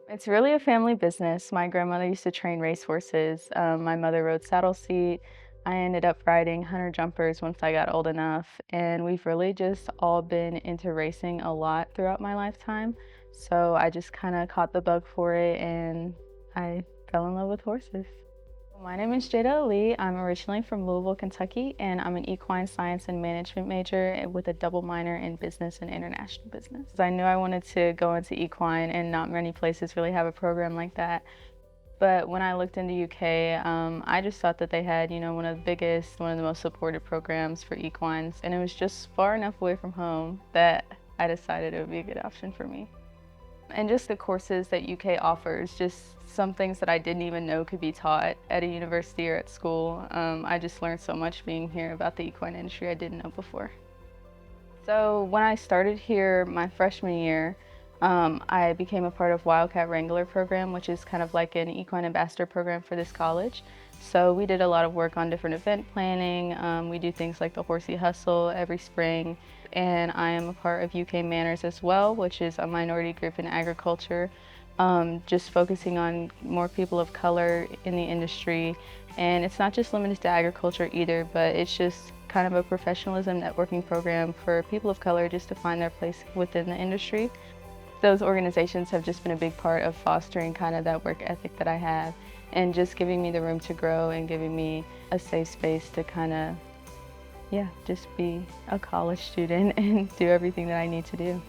It's really a family business. My grandmother used to train racehorses. My mother rode saddle seat. I ended up riding hunter jumpers once I got old enough. And we've really just all been into racing a lot throughout my lifetime. So I just kind of caught the bug for it and I fell in love with horses. My name is Jaida Alee. I'm originally from Louisville, Kentucky, and I'm an equine science and management major with a double minor in business and international business. I knew I wanted to go into equine, and not many places really have a program like that. But when I looked into UK, I just thought that they had, one of the biggest, one of the most supported programs for equines, and it was just far enough away from home that I decided it would be a good option for me. And just the courses that UK offers, just some things that I didn't even know could be taught at a university or at school. I just learned so much being here about the equine industry I didn't know before. So when I started here my freshman year, I became a part of Wildcat Wrangler program, which is kind of like an equine ambassador program for this college. So we did a lot of work on different event planning. We do things like the Horsey Hustle every spring. And I am a part of UK Manners as well, which is a minority group in agriculture, just focusing on more people of color in the industry. And it's not just limited to agriculture either, but it's just kind of a professionalism networking program for people of color just to find their place within the industry. Those organizations have just been a big part of fostering kind of that work ethic that I have and just giving me the room to grow and giving me a safe space to kind of, yeah, just be a college student and do everything that I need to do.